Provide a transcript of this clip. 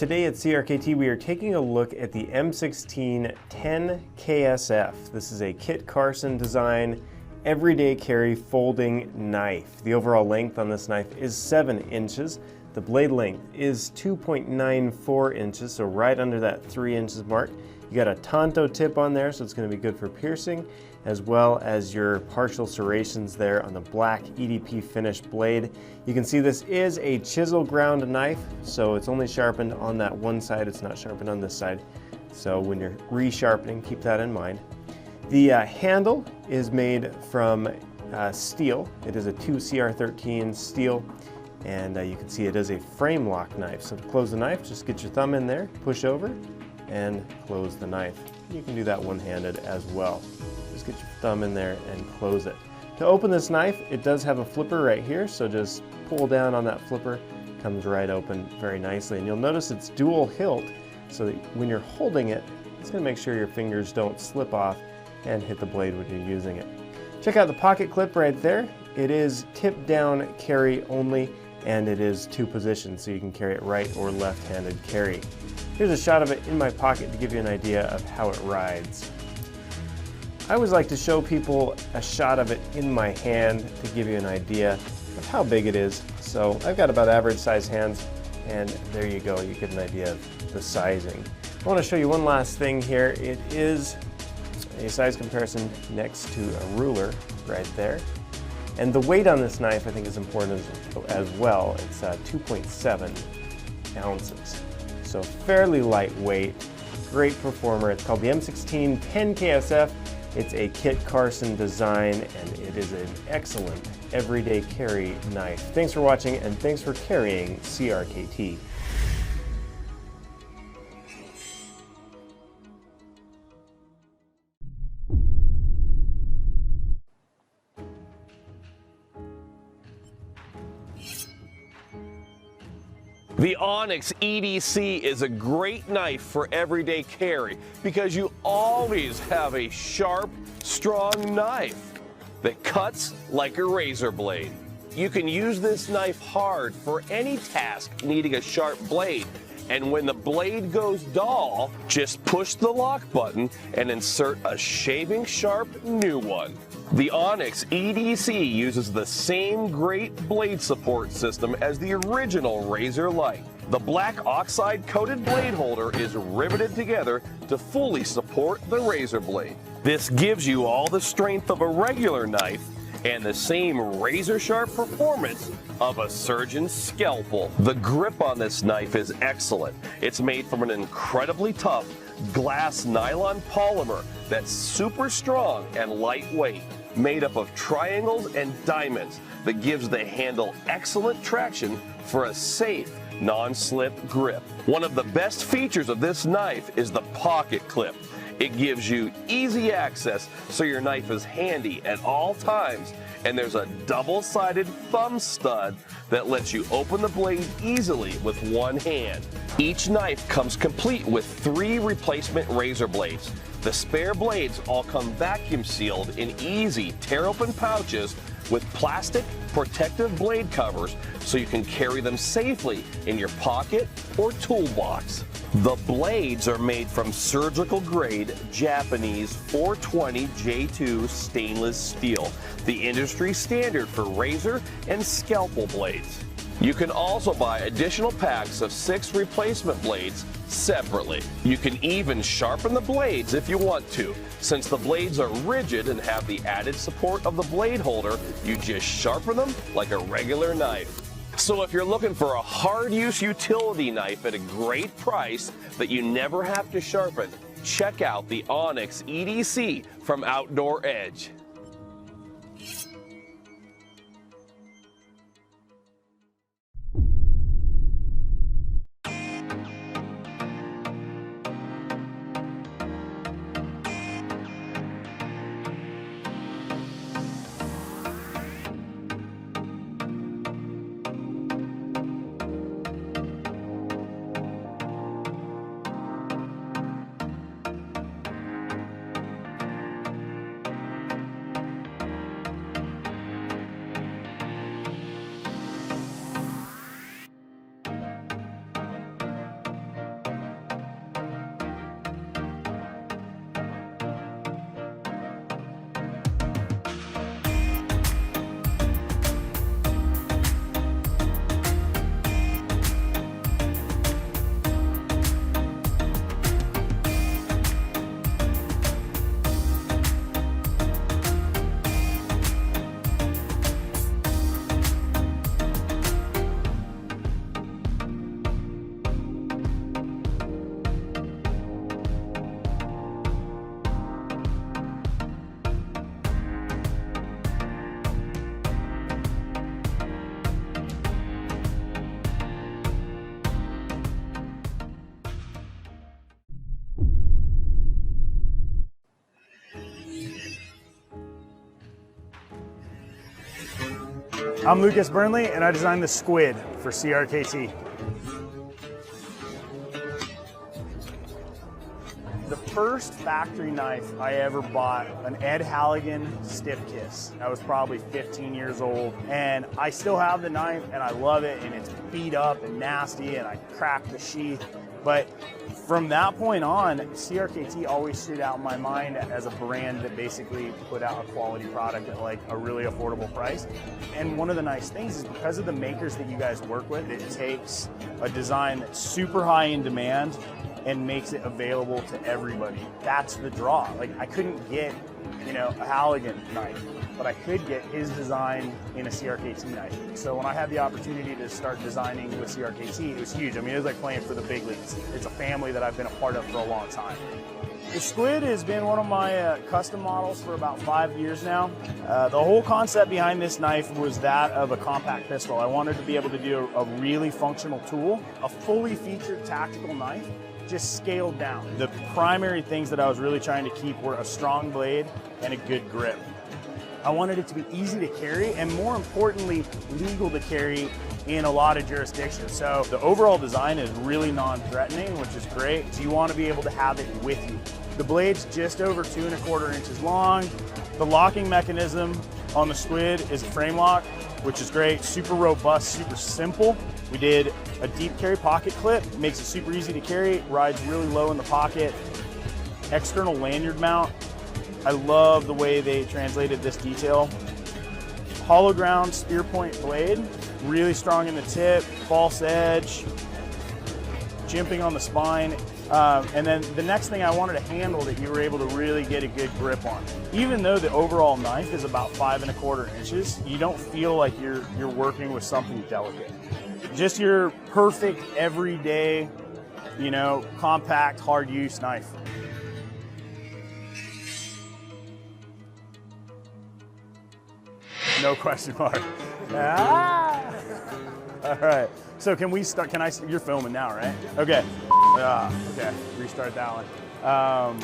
Today at CRKT we are taking a look at the M16 10KSF. This is a Kit Carson design, everyday carry folding knife. The overall length on this knife is 7 inches. The blade length is 2.94 inches, so right under that 3 inches mark. You got a Tonto tip on there, so it's going to be good for piercing, as well as your partial serrations there on the black EDP finished blade. You can see this is a chisel ground knife, so it's only sharpened on that one side, it's not sharpened on this side. So when you're resharpening, keep that in mind. The handle is made from steel. It is a 2 CR13 steel, and you can see it is a frame lock knife. So to close the knife, just get your thumb in there, push over, and close the knife. You can do that one-handed as well. Just get your thumb in there and close it. To open this knife, it does have a flipper right here, so just pull down on that flipper, comes right open very nicely. And you'll notice it's dual hilt, so that when you're holding it, it's going to make sure your fingers don't slip off and hit the blade when you're using it. Check out the pocket clip right there. It is tip down carry only, and it is 2 positions, so you can carry it right or left-handed carry. Here's a shot of it in my pocket to give you an idea of how it rides. I always like to show people a shot of it in my hand to give you an idea of how big it is. So I've got about average size hands, and there you go, you get an idea of the sizing. I want to show you one last thing here. It is a size comparison next to a ruler right there. And the weight on this knife I think is important as well. It's 2.7 ounces. So fairly lightweight, great performer. It's called the M16 10KSF. It's a Kit Carson design, and it is an excellent everyday carry knife. Thanks for watching, and thanks for carrying CRKT. The Onyx EDC is a great knife for everyday carry because you always have a sharp, strong knife that cuts like a razor blade. You can use this knife hard for any task needing a sharp blade. And when the blade goes dull, just push the lock button and insert a shaving sharp new one. The Onyx EDC uses the same great blade support system as the original Razor Lite. The black oxide coated blade holder is riveted together to fully support the razor blade. This gives you all the strength of a regular knife and the same razor sharp performance of a surgeon's scalpel. The grip on this knife is excellent. It's made from an incredibly tough glass nylon polymer that's super strong and lightweight, made up of triangles and diamonds that gives the handle excellent traction for a safe, non-slip grip. One of the best features of this knife is the pocket clip. It gives you easy access so your knife is handy at all times, and there's a double-sided thumb stud that lets you open the blade easily with one hand. Each knife comes complete with 3 replacement razor blades. The spare blades all come vacuum sealed in easy tear-open pouches with plastic protective blade covers so you can carry them safely in your pocket or toolbox. The blades are made from surgical grade Japanese 420 J2 stainless steel, the industry standard for razor and scalpel blades. You can also buy additional packs of 6 replacement blades separately. You can even sharpen the blades if you want to. Since the blades are rigid and have the added support of the blade holder, you just sharpen them like a regular knife. So if you're looking for a hard-use utility knife at a great price that you never have to sharpen, check out the Onyx EDC from Outdoor Edge. I'm Lucas Burnley, and I designed the Squid for CRKT. The first factory knife I ever bought, an Ed Halligan Stiff Kiss. I was probably 15 years old, and I still have the knife, and I love it, and it's beat up and nasty, and I cracked the sheath. But from that point on, CRKT always stood out in my mind as a brand that basically put out a quality product at like a really affordable price. And one of the nice things is because of the makers that you guys work with, it takes a design that's super high in demand and makes it available to everybody. That's the draw. Like I couldn't get, a Halligan knife, but I could get his design in a CRKT knife. So when I had the opportunity to start designing with CRKT, it was huge. I mean, it was like playing for the big leagues. It's a family that I've been a part of for a long time. The Squid has been one of my custom models for about 5 years now. The whole concept behind this knife was that of a compact pistol. I wanted to be able to do a really functional tool, a fully featured tactical knife, just scaled down. The primary things that I was really trying to keep were a strong blade and a good grip. I wanted it to be easy to carry and more importantly, legal to carry in a lot of jurisdictions. So the overall design is really non-threatening, which is great. So you want to be able to have it with you. The blade's just over 2 1/4 inches long. The locking mechanism on the Squid is a frame lock, which is great, super robust, super simple. We did a deep carry pocket clip, makes it super easy to carry, rides really low in the pocket. External lanyard mount. I love the way they translated this detail. Hollow ground spear point blade, really strong in the tip, false edge, jimping on the spine. And then the next thing I wanted a handle that you were able to really get a good grip on. Even though the overall knife is about 5 1/4 inches, you don't feel like you're working with something delicate. Just your perfect everyday, compact, hard use knife. No question mark. Ah! All right. So can we start? You're filming now, right? Okay. Okay. Restart that one.